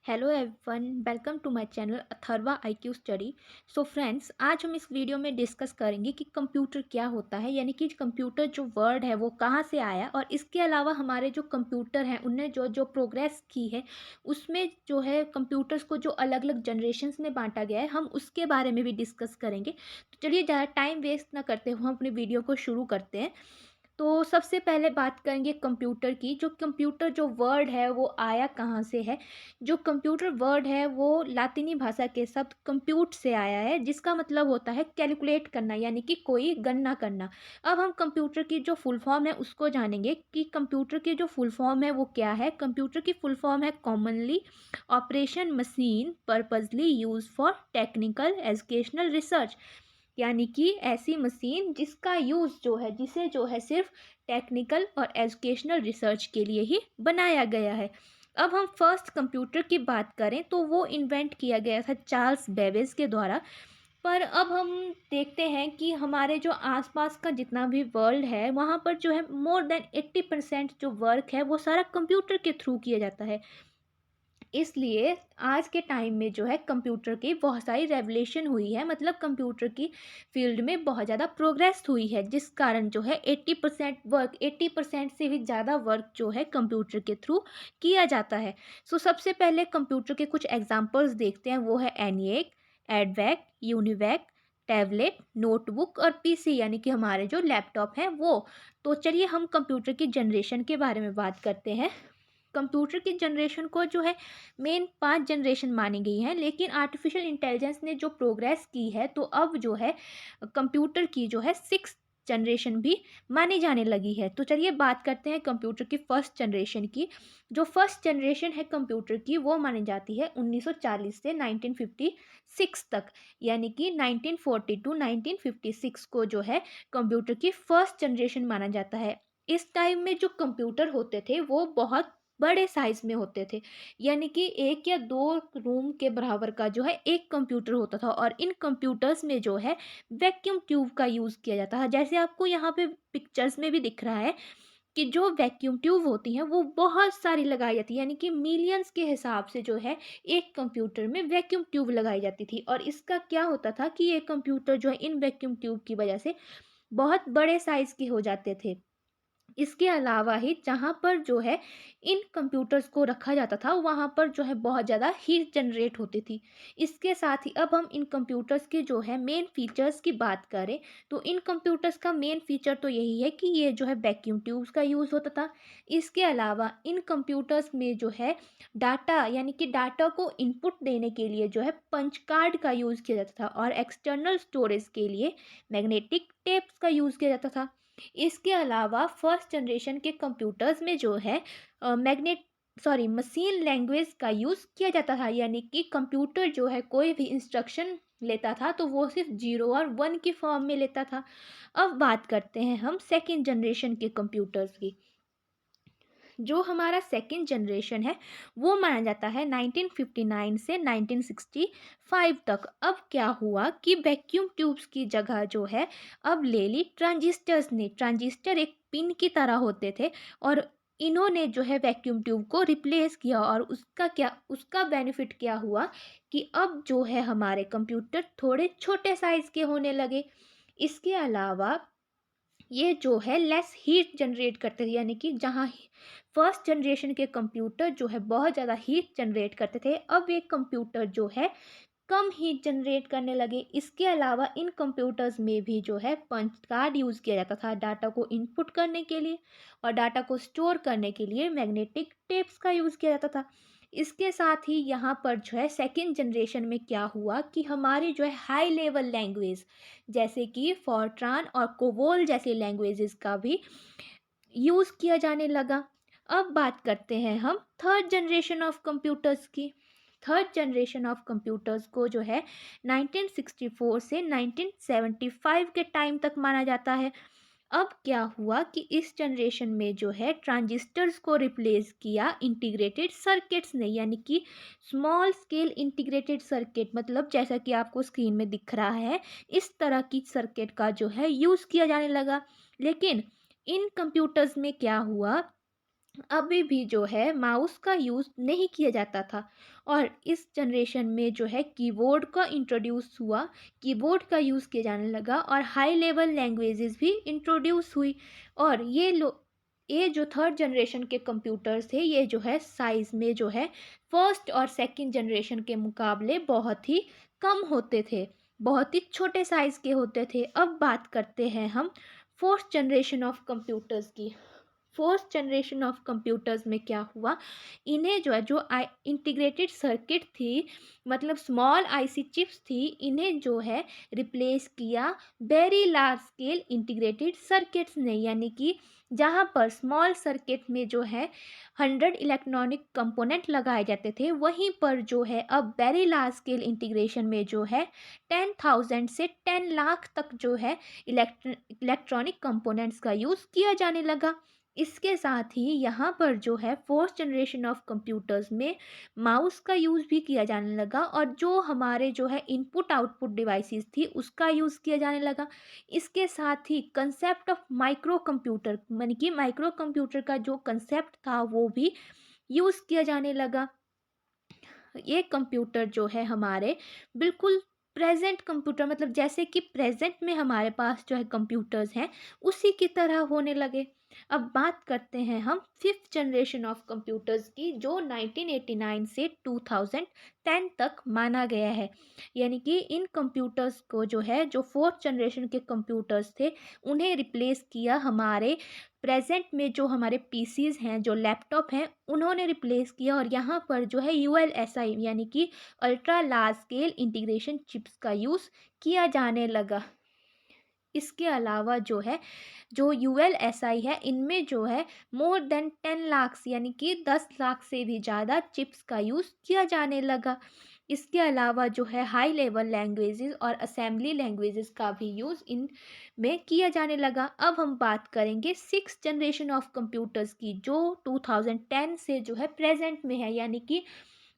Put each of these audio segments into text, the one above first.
Hello everyone, welcome to my channel Atharva IQ study. So friends, आज हम इस video में डिस्कस करेंगे कि कंप्यूटर क्या होता है, यानी कि कंप्यूटर जो वर्ड है वो कहाँ से आया, और इसके अलावा हमारे जो कंप्यूटर हैं उनने जो जो प्रोग्रेस की है उसमें जो है कंप्यूटर्स को जो अलग अलग जनरेशन्स में बांटा गया है हम उसके बारे में भी डिस्कस करेंगे। तो चलिए ज़्यादा टाइम वेस्ट ना करते हुए हम अपनी वीडियो को शुरू करते हैं। तो सबसे पहले बात करेंगे कंप्यूटर की। जो कंप्यूटर जो वर्ड है वो आया कहाँ से है। जो कंप्यूटर वर्ड है वो लातिनी भाषा के शब्द कंप्यूट से आया है, जिसका मतलब होता है कैलकुलेट करना, यानी कि कोई गणना करना। अब हम कंप्यूटर की जो फुल फॉर्म है उसको जानेंगे कि कंप्यूटर की जो फुल फॉर्म है वो क्या है। कंप्यूटर की फुल फॉर्म है commonly operation machine purposely use for technical educational research, यानी कि ऐसी मशीन जिसका यूज़ जो है जिसे जो है सिर्फ टेक्निकल और एजुकेशनल रिसर्च के लिए ही बनाया गया है। अब हम फर्स्ट कंप्यूटर की बात करें तो वो इन्वेंट किया गया था चार्ल्स बेबेज के द्वारा। पर अब हम देखते हैं कि हमारे जो आसपास का जितना भी वर्ल्ड है वहाँ पर जो है मोर देन 80% जो वर्क है वो सारा कंप्यूटर के थ्रू किया जाता है। इसलिए आज के टाइम में जो है कंप्यूटर की बहुत सारी रेवोल्यूशन हुई है, मतलब कंप्यूटर की फील्ड में बहुत ज़्यादा प्रोग्रेस हुई है, जिस कारण जो है 80% से भी ज़्यादा वर्क जो है कंप्यूटर के थ्रू किया जाता है। सो सबसे पहले कंप्यूटर के कुछ एग्जांपल्स देखते हैं। वो है एनिएक, एडवैक, यूनिवैक, टैबलेट, नोटबुक और पीसी, यानी कि हमारे जो लैपटॉप हैं वो। तो चलिए हम कंप्यूटर की जनरेशन के बारे में बात करते हैं। कंप्यूटर की जनरेशन को जो है मेन 5 जनरेशन मानी गई हैं, लेकिन आर्टिफिशियल इंटेलिजेंस ने जो प्रोग्रेस की है तो अब जो है कंप्यूटर की जो है 6 जनरेशन भी मानी जाने लगी है। तो चलिए बात करते हैं कंप्यूटर की फर्स्ट जनरेशन की। जो फर्स्ट जनरेशन है कंप्यूटर की वो मानी जाती है 1940 से 1956 तक, यानी कि 1940 टू 1956 को जो है कंप्यूटर की फर्स्ट जनरेशन माना जाता है। इस टाइम में जो कंप्यूटर होते थे वो बहुत बड़े साइज में होते थे, यानी कि 1 या 2 रूम के बराबर का जो है एक कंप्यूटर होता था, और इन कंप्यूटर्स में जो है वैक्यूम ट्यूब का यूज़ किया जाता है। जैसे आपको यहाँ पे पिक्चर्स में भी दिख रहा है कि जो वैक्यूम ट्यूब होती हैं वो बहुत सारी लगाई जाती है, यानी कि मिलियंस के हिसाब से जो है एक कंप्यूटर में वैक्यूम ट्यूब लगाई जाती थी। और इसका क्या होता था कि ये कंप्यूटर जो है इन वैक्यूम ट्यूब की वजह से बहुत बड़े साइज़ के हो जाते थे। इसके अलावा ही जहाँ पर जो है इन कंप्यूटर्स को रखा जाता था वहाँ पर जो है बहुत ज़्यादा हीट जनरेट होती थी। इसके साथ ही अब हम इन कंप्यूटर्स के जो है मेन फीचर्स की बात करें तो इन कंप्यूटर्स का मेन फीचर तो यही है कि ये जो है वैक्यूम ट्यूब्स का यूज़ होता था। इसके अलावा इन कंप्यूटर्स में जो है डाटा, यानी कि डाटा को इनपुट देने के लिए जो है पंच कार्ड का यूज़ किया जाता था, और एक्सटर्नल स्टोरेज के लिए मैग्नेटिक टेप्स का यूज़ किया जाता था। इसके अलावा फर्स्ट जनरेशन के कंप्यूटर्स में जो है मैग्नेट सॉरी मशीन लैंग्वेज का यूज़ किया जाता था, यानी कि कंप्यूटर जो है कोई भी इंस्ट्रक्शन लेता था तो वो सिर्फ 0 और 1 की फॉर्म में लेता था। अब बात करते हैं हम सेकेंड जनरेशन के कंप्यूटर्स की। जो हमारा सेकंड जनरेशन है वो माना जाता है 1959 से 1965 तक। अब क्या हुआ कि वैक्यूम ट्यूब्स की जगह जो है अब ले ली ट्रांजिस्टर्स ने। ट्रांजिस्टर एक पिन की तरह होते थे, और इन्होंने जो है वैक्यूम ट्यूब को रिप्लेस किया, और उसका बेनिफिट क्या हुआ कि अब जो है हमारे कंप्यूटर थोड़े छोटे साइज के होने लगे। इसके अलावा ये जो है लेस हीट जनरेट करते थे, यानी कि जहाँ फर्स्ट जनरेशन के कंप्यूटर जो है बहुत ज़्यादा हीट जनरेट करते थे, अब ये कंप्यूटर जो है कम हीट जनरेट करने लगे। इसके अलावा इन कंप्यूटर्स में भी जो है पंच कार्ड यूज़ किया जाता था डाटा को इनपुट करने के लिए, और डाटा को स्टोर करने के लिए मैग्नेटिक टेप्स का यूज़ किया जाता था। इसके साथ ही यहाँ पर जो है सेकेंड जनरेशन में क्या हुआ कि हमारी जो है हाई लेवल लैंग्वेज जैसे कि फॉर्ट्रान और कोबोल जैसे लैंग्वेजेस का भी यूज़ किया जाने लगा। अब बात करते हैं हम थर्ड जनरेशन ऑफ कंप्यूटर्स की। थर्ड जनरेशन ऑफ कंप्यूटर्स को जो है 1964 से 1975 के टाइम तक माना जाता है। अब क्या हुआ कि इस जनरेशन में जो है ट्रांजिस्टर्स को रिप्लेस किया इंटीग्रेटेड सर्किट्स ने, यानी कि स्मॉल स्केल इंटीग्रेटेड सर्किट, मतलब जैसा कि आपको स्क्रीन में दिख रहा है इस तरह की सर्किट का जो है यूज़ किया जाने लगा। लेकिन इन कंप्यूटर्स में क्या हुआ अभी भी जो है माउस का यूज़ नहीं किया जाता था। और इस जनरेशन में जो है कीबोर्ड का इंट्रोड्यूस हुआ, कीबोर्ड का यूज़ किया जाने लगा और हाई लेवल लैंग्वेजेस भी इंट्रोड्यूस हुई। और ये जो थर्ड जनरेशन के कंप्यूटर्स थे, ये जो है साइज़ में जो है फर्स्ट और सेकंड जनरेशन के मुकाबले बहुत ही कम होते थे, बहुत ही छोटे साइज़ के होते थे। अब बात करते हैं हम फोर्थ जनरेशन ऑफ कंप्यूटर्स की। फोर्थ जनरेशन ऑफ कंप्यूटर्स में क्या हुआ, इन्हें जो है जो आई इंटीग्रेटेड सर्किट थी, मतलब स्मॉल आईसी चिप्स थी, इन्हें जो है रिप्लेस किया very large scale integrated circuits ने। यानी कि जहाँ पर स्मॉल सर्किट में जो है 100 इलेक्ट्रॉनिक कंपोनेंट लगाए जाते थे, वहीं पर जो है अब वेरी लार्ज स्केल इंटीग्रेशन में जो है 10,000 से 10 लाख तक जो है इलेक्ट्रॉनिक कंपोनेंट्स का यूज़ किया जाने लगा। इसके साथ ही यहाँ पर जो है फोर्थ जनरेशन ऑफ कंप्यूटर्स में माउस का यूज़ भी किया जाने लगा, और जो हमारे जो है इनपुट आउटपुट डिवाइसेस थी उसका यूज़ किया जाने लगा। इसके साथ ही कंसेप्ट ऑफ माइक्रो कंप्यूटर, यानी कि माइक्रो कंप्यूटर का जो कंसेप्ट था वो भी यूज़ किया जाने लगा। ये कंप्यूटर जो है हमारे बिल्कुल प्रेजेंट कंप्यूटर, मतलब जैसे कि प्रेजेंट में हमारे पास जो है कंप्यूटर्स हैं, उसी की तरह होने लगे। अब बात करते हैं हम फिफ्थ जनरेशन ऑफ कंप्यूटर्स की, जो 1989 से 2010 तक माना गया है। यानी कि इन कंप्यूटर्स को जो है, जो फोर्थ जनरेशन के कंप्यूटर्स थे, उन्हें रिप्लेस किया हमारे प्रेजेंट में जो हमारे पीसीज हैं, जो लैपटॉप हैं, उन्होंने रिप्लेस किया। और यहाँ पर जो है यूएलएसआई, यानी कि ultra large scale integration chips का यूज़ किया जाने लगा। इसके अलावा जो है जो यूएलएसआई है, इनमें जो है मोर देन 10 लाख, यानी कि 10 लाख से भी ज़्यादा चिप्स का यूज़ किया जाने लगा। इसके अलावा जो है हाई लेवल लैंग्वेजेस और असेंबली लैंग्वेजेस का भी यूज़ इन में किया जाने लगा। अब हम बात करेंगे सिक्स जनरेशन ऑफ कंप्यूटर्स की, जो 2010 से जो है प्रेजेंट में है। यानी कि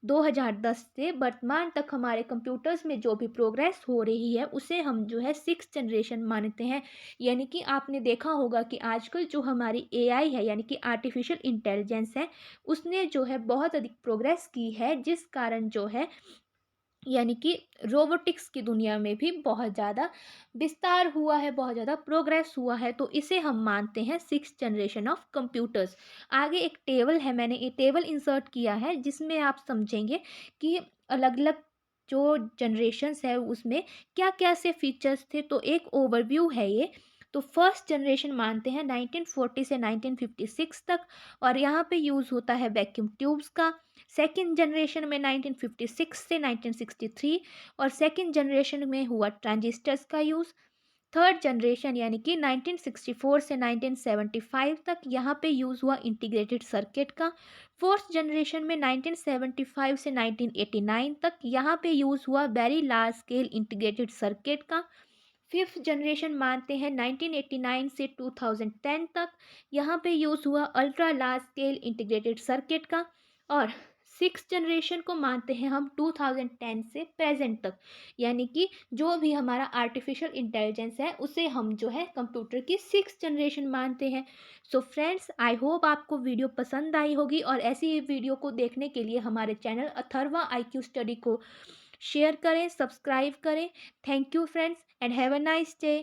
2010 से वर्तमान तक हमारे कंप्यूटर्स में जो भी प्रोग्रेस हो रही है, उसे हम जो है सिक्स जनरेशन मानते हैं। यानी कि आपने देखा होगा कि आजकल जो हमारी एआई है, यानी कि आर्टिफिशियल इंटेलिजेंस है, उसने जो है बहुत अधिक प्रोग्रेस की है, जिस कारण जो है यानी कि रोबोटिक्स की दुनिया में भी बहुत ज़्यादा विस्तार हुआ है, बहुत ज़्यादा प्रोग्रेस हुआ है। तो इसे हम मानते हैं सिक्स जनरेशन ऑफ कंप्यूटर्स। आगे एक टेबल है, मैंने ये टेबल इंसर्ट किया है, जिसमें आप समझेंगे कि अलग अलग जो जनरेशन्स है उसमें क्या क्या से फीचर्स थे। तो एक ओवरव्यू है ये। तो फर्स्ट जनरेशन मानते हैं 1940 से 1956 तक, और यहाँ पे यूज़ होता है वैक्यूम ट्यूब्स का। सेकेंड जनरेशन में 1956 से 1963, और सेकेंड जनरेशन में हुआ ट्रांजिस्टर्स का यूज़। थर्ड जनरेशन यानी कि 1964 से 1975 तक, यहाँ पे यूज़ हुआ इंटीग्रेटेड सर्किट का। फोर्थ जनरेशन में 1975 से 1989 तक, यहाँ पे यूज़ हुआ very large scale integrated circuit का। फिफ्थ जनरेशन मानते हैं 1989 से 2010 तक, यहाँ पे यूज़ हुआ ultra large scale integrated circuit का। और सिक्स जनरेशन को मानते हैं हम 2010 से प्रेजेंट तक, यानी कि जो भी हमारा आर्टिफिशियल इंटेलिजेंस है, उसे हम जो है कंप्यूटर की सिक्स जनरेशन मानते हैं। सो फ्रेंड्स, आई होप आपको वीडियो पसंद आई होगी, और ऐसी ही वीडियो को देखने के लिए हमारे चैनल अथर्वा आईक्यू स्टडी को शेयर करें, सब्सक्राइब करें। Thank you friends, and have a nice day.